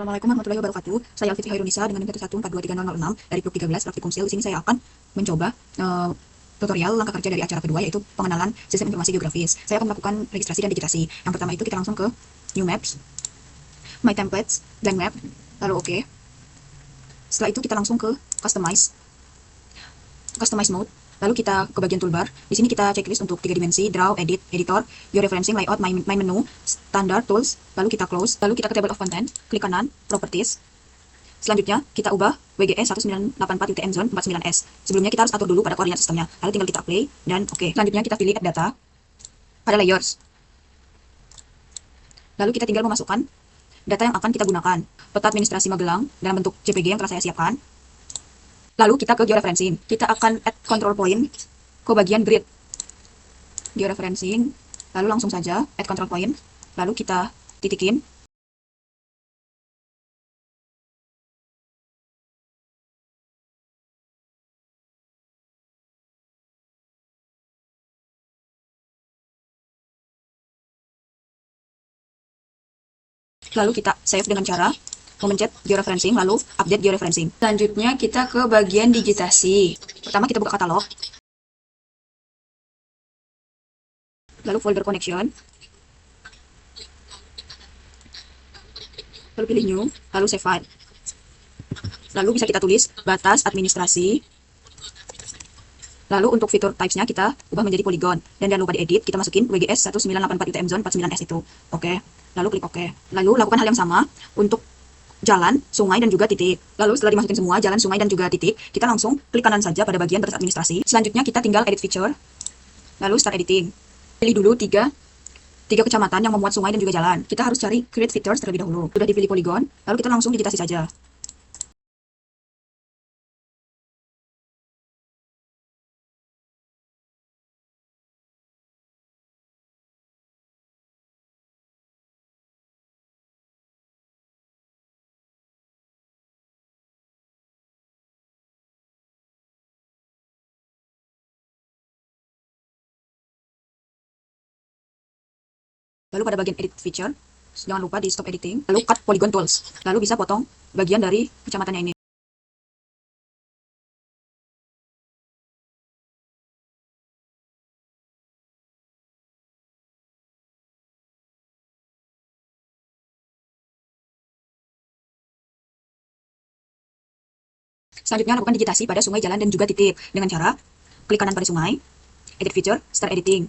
Assalamualaikum warahmatullahi wabarakatuh. Saya Alfitri Hairunisa dengan NIM 1142306 dari Grup 13 Praktikum Sil. Di sini saya akan mencoba tutorial langkah kerja dari acara kedua, yaitu pengenalan sistem informasi geografis. Saya akan melakukan registrasi dan digitasi. Yang pertama itu kita langsung ke New Maps, My Templates, dan Map, lalu OK. Setelah itu kita langsung ke Customize Mode. Lalu kita ke bagian toolbar. Di sini kita checklist untuk 3 dimensi, draw, edit, editor, georeferencing, layout, my menu, standard, tools. Lalu kita close. Lalu kita ke table of content, klik kanan, properties. Selanjutnya kita ubah WGS 1984 UTM zone 49S. Sebelumnya kita harus atur dulu pada koordinat sistemnya. Lalu tinggal kita apply dan oke. Selanjutnya kita pilih add data pada layers. Lalu kita tinggal memasukkan data yang akan kita gunakan. Peta administrasi Magelang dalam bentuk JPG yang telah saya siapkan. Lalu kita ke georeferencing. Kita akan add control point ke bagian grid. Georeferencing. Lalu langsung saja add control point. Lalu kita titikin. Lalu kita save dengan cara memencet georeferencing, lalu update georeferencing. Selanjutnya kita ke bagian digitasi. Pertama kita buka katalog. Lalu folder connection. Lalu pilih new, lalu save file. Lalu bisa kita tulis batas administrasi. Lalu untuk fitur types-nya kita ubah menjadi polygon. Dan jangan lupa diedit, kita masukin WGS 1984 UTM zone 49S itu. Oke. Lalu klik OK. Lalu lakukan hal yang sama untuk jalan, sungai, dan juga titik. Lalu setelah dimasukin semua, jalan, sungai, dan juga titik, kita langsung klik kanan saja pada bagian batas administrasi. Selanjutnya kita tinggal edit feature, lalu start editing. Pilih dulu tiga kecamatan yang memuat sungai dan juga jalan. Kita harus cari create features terlebih dahulu. Sudah dipilih polygon, lalu kita langsung digitasi saja. Lalu pada bagian edit feature, jangan lupa di stop editing, lalu cut polygon tools. Lalu bisa potong bagian dari kecamatannya ini. Selanjutnya lakukan digitasi pada sungai, jalan, dan juga titik dengan cara klik kanan pada sungai, edit feature, start editing.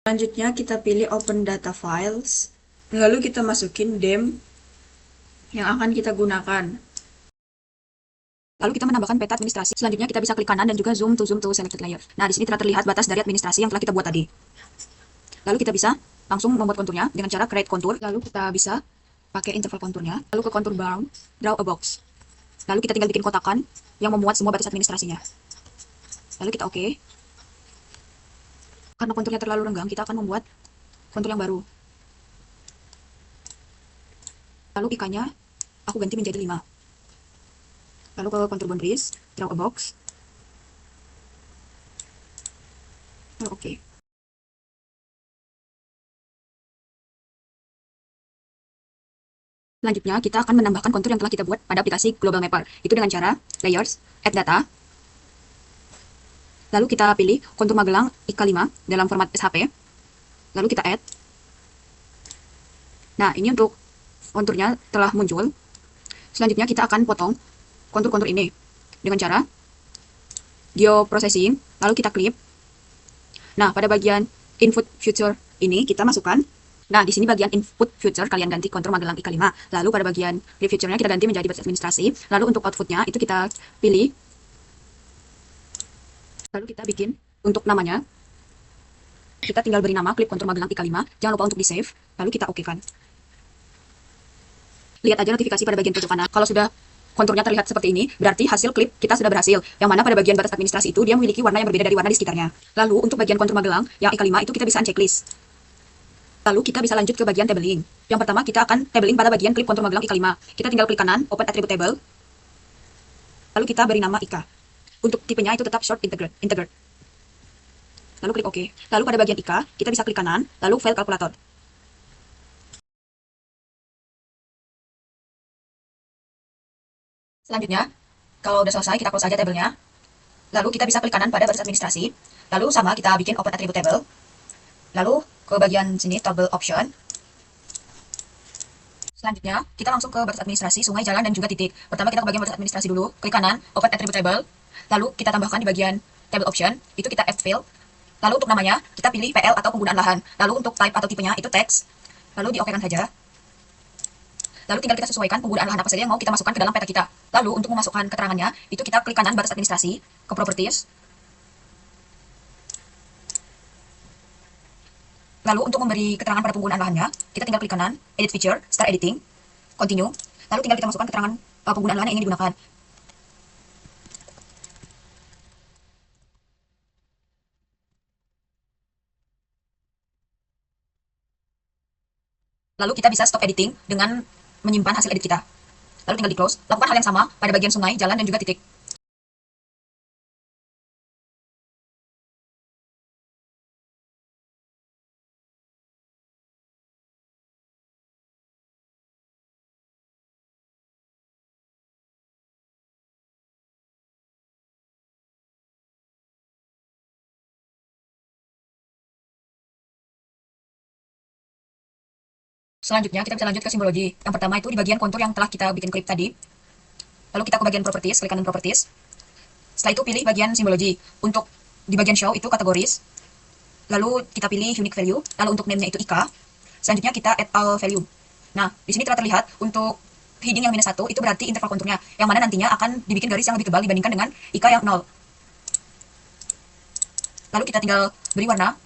Selanjutnya kita pilih open data files, lalu kita masukin DEM yang akan kita gunakan. Lalu kita menambahkan peta administrasi. Selanjutnya kita bisa klik kanan dan juga zoom to selected layer. Nah, di sini telah terlihat batas dari administrasi yang telah kita buat tadi. Lalu kita bisa langsung membuat konturnya dengan cara create kontur. Lalu kita bisa pakai interval konturnya. Lalu ke kontur bound, draw a box. Lalu kita tinggal bikin kotakan yang memuat semua batas administrasinya. Lalu kita OK. Karena konturnya terlalu renggang, kita akan membuat kontur yang baru. Lalu ikannya aku ganti menjadi 5. Lalu ke kontur boundaries, draw a box. Lalu OK. Selanjutnya kita akan menambahkan kontur yang telah kita buat pada aplikasi Global Mapper. Itu dengan cara layers, add data. Lalu kita pilih kontur Magelang IK5 dalam format SHP. Lalu kita add. Nah, ini untuk konturnya telah muncul. Selanjutnya kita akan potong kontur-kontur ini dengan cara geoprocessing. Lalu kita klip. Nah, pada bagian input future ini kita masukkan. Nah, di sini bagian input future kalian ganti kontur Magelang IK5. Lalu pada bagian clip future-nya kita ganti menjadi batas administrasi. Lalu untuk outputnya itu kita pilih. Lalu kita bikin untuk namanya. Kita tinggal beri nama klip kontur Magelang IK5. Jangan lupa untuk di save. Lalu kita OK kan. Lihat aja notifikasi pada bagian pojok kanan. Kalau sudah konturnya terlihat seperti ini, berarti hasil klip kita sudah berhasil. Yang mana pada bagian batas administrasi itu dia memiliki warna yang berbeda dari warna di sekitarnya. Lalu untuk bagian kontur Magelang yang EK5 itu kita bisa unchecklist. Lalu kita bisa lanjut ke bagian tabling. Yang pertama kita akan tabling pada bagian klip kontur Magelang IK5. Kita tinggal klik kanan, open attribute table. Lalu kita beri nama IK. Untuk tipenya itu tetap short integer. Lalu klik OK. Lalu pada bagian IK, kita bisa klik kanan, lalu file kalkulator. Selanjutnya, kalau udah selesai, kita close aja tabelnya. Lalu kita bisa klik kanan pada baris administrasi. Lalu sama kita bikin open attribute table. Lalu ke bagian sini table option. Selanjutnya, kita langsung ke batas administrasi, sungai, jalan, dan juga titik. Pertama kita ke bagian batas administrasi dulu, klik kanan, open attribute table. Lalu kita tambahkan di bagian table option, itu kita add field. Lalu untuk namanya, kita pilih PL atau penggunaan lahan. Lalu untuk type atau tipenya itu text. Lalu di-OK-kan saja. Lalu tinggal kita sesuaikan penggunaan lahan apa saja yang mau kita masukkan ke dalam peta kita. Lalu untuk memasukkan keterangannya, itu kita klik kanan batas administrasi, ke properties. Lalu untuk memberi keterangan pada penggunaan lahannya, kita tinggal klik kanan, edit feature, start editing, continue. Lalu tinggal kita masukkan keterangan penggunaan lahan yang ingin digunakan. Lalu kita bisa stop editing dengan menyimpan hasil edit kita. Lalu tinggal di close. Lakukan hal yang sama pada bagian sungai, jalan, dan juga titik. Selanjutnya kita bisa lanjut ke simbologi. Yang pertama itu di bagian kontur yang telah kita bikin klip tadi. Lalu kita ke bagian properties, klik kanan properties. Setelah itu pilih bagian simbologi. Untuk di bagian show itu kategoris. Lalu kita pilih unique value. Lalu untuk name-nya itu IK. Selanjutnya kita add all value. Nah, di sini telah terlihat untuk heading yang -1 itu berarti interval konturnya. Yang mana nantinya akan dibikin garis yang lebih tebal dibandingkan dengan IK yang 0. Lalu kita tinggal beri warna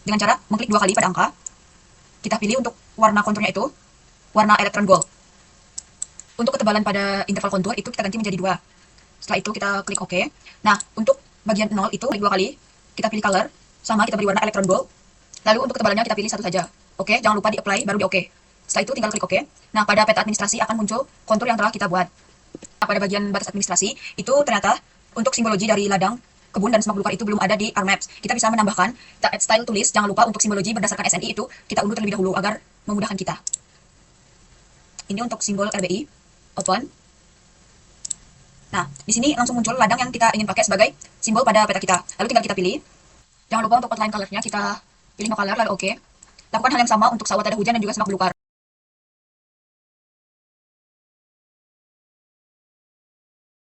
dengan cara mengklik 2 kali pada angka. Kita pilih untuk warna konturnya itu warna electron gold. Untuk ketebalan pada interval kontur itu kita ganti menjadi 2. Setelah itu kita klik OK. Nah, untuk bagian 0 itu klik 2 kali. Kita pilih color, sama kita beri warna electron gold. Lalu untuk ketebalannya kita pilih 1 saja. Oke, jangan lupa di apply baru di OK. Setelah itu tinggal klik OK. Nah, pada peta administrasi akan muncul kontur yang telah kita buat. Nah, pada bagian batas administrasi itu ternyata untuk simbologi dari ladang, kebun, dan semak belukar itu belum ada di ARMAPS. Kita bisa menambahkan, kita add style tulis. Jangan lupa untuk simbologi berdasarkan SNI itu kita unduh terlebih dahulu agar memudahkan kita. Ini untuk simbol RBI, open. Nah, di sini langsung muncul ladang yang kita ingin pakai sebagai simbol pada peta kita. Lalu tinggal kita pilih. Jangan lupa untuk outline color-nya kita pilih no color, lalu OK. Lakukan hal yang sama untuk sawah tada hujan dan juga semak belukar.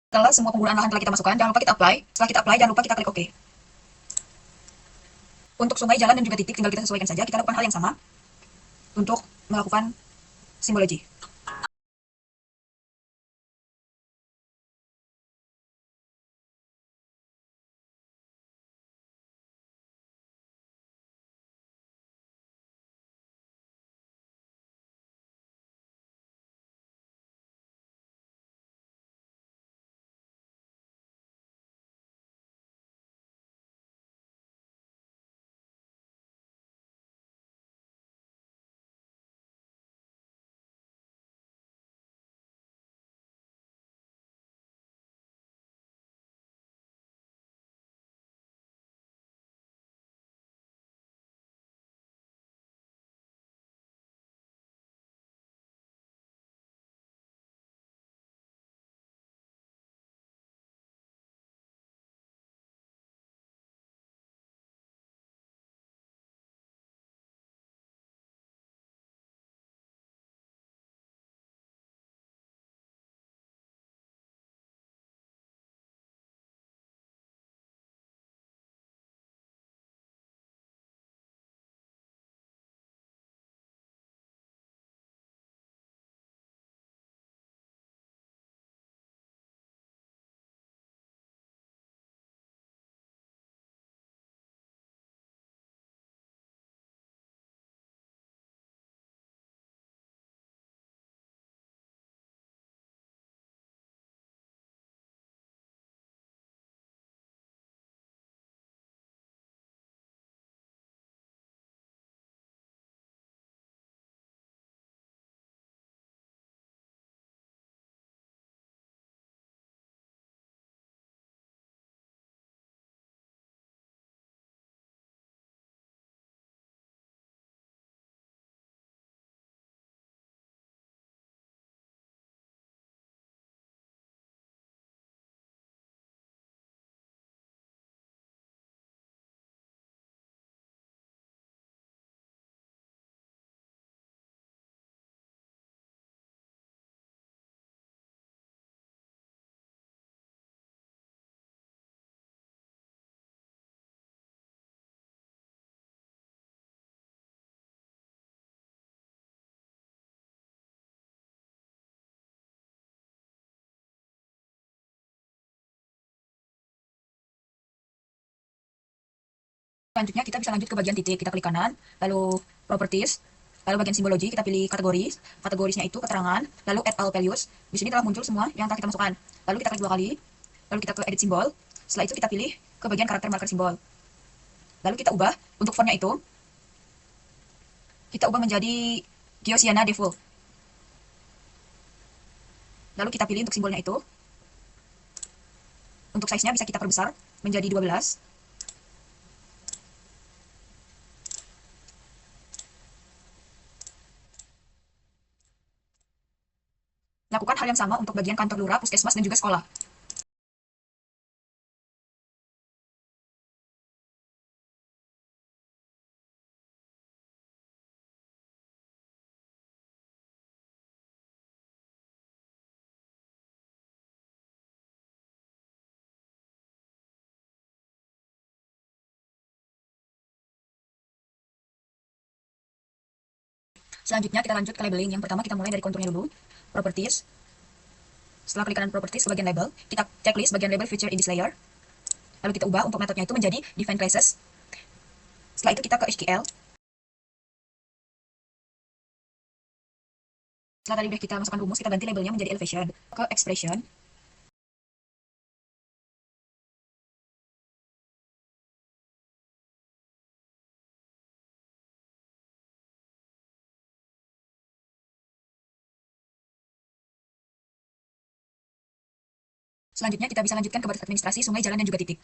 Setelah semua penggunaan lahan telah kita masukkan, jangan lupa kita apply. Setelah kita apply, jangan lupa kita klik OK. Untuk sungai, jalan, dan juga titik tinggal kita sesuaikan saja. Kita lakukan hal yang sama untuk melakukan simbologi. Selanjutnya kita bisa lanjut ke bagian titik, kita klik kanan, lalu properties, lalu bagian simbologi, kita pilih kategori, kategorisnya itu keterangan, lalu add all values. Di sini telah muncul semua yang telah kita masukkan. Lalu kita klik 2 kali, lalu kita ke edit simbol, setelah itu kita pilih ke bagian karakter marker simbol. Lalu kita ubah, untuk fontnya itu, kita ubah menjadi Geosiana Default. Lalu kita pilih untuk simbolnya itu, untuk size-nya bisa kita perbesar menjadi 12. Lakukan hal yang sama untuk bagian kantor lurah, puskesmas, dan juga sekolah. Selanjutnya kita lanjut ke labeling. Yang pertama kita mulai dari konturnya dulu. Properties. Setelah klik kanan properties ke bagian label, kita checklist bagian label feature in this layer. Lalu kita ubah untuk metodenya itu menjadi define classes. Setelah itu kita ke SQL. Setelah tadi udah kita masukkan rumus, kita ganti labelnya menjadi elevation. Ke expression. Selanjutnya kita bisa lanjutkan ke batas administrasi, sungai, jalan, dan juga titik.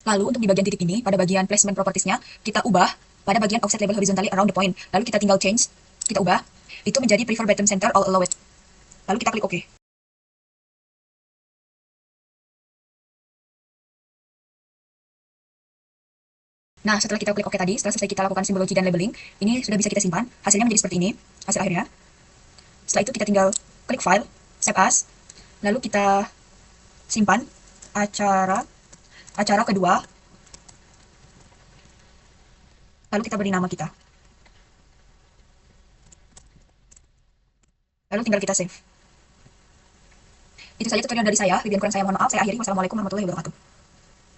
Lalu untuk di bagian titik ini, pada bagian placement propertiesnya, kita ubah pada bagian offset label horizontally around the point. Lalu kita tinggal change, kita ubah, itu menjadi prefer bottom center all allowed. Lalu kita klik OK. Nah, setelah kita klik OK tadi, setelah selesai kita lakukan simbologi dan labeling, ini sudah bisa kita simpan. Hasilnya menjadi seperti ini, hasil akhirnya. Setelah itu kita tinggal klik file, save as, lalu kita simpan acara kedua, lalu kita beri nama kita. Lalu tinggal kita save. Itu saja tutorial dari saya. Lebih kurang saya mohon maaf. Saya akhiri. Wassalamualaikum warahmatullahi wabarakatuh.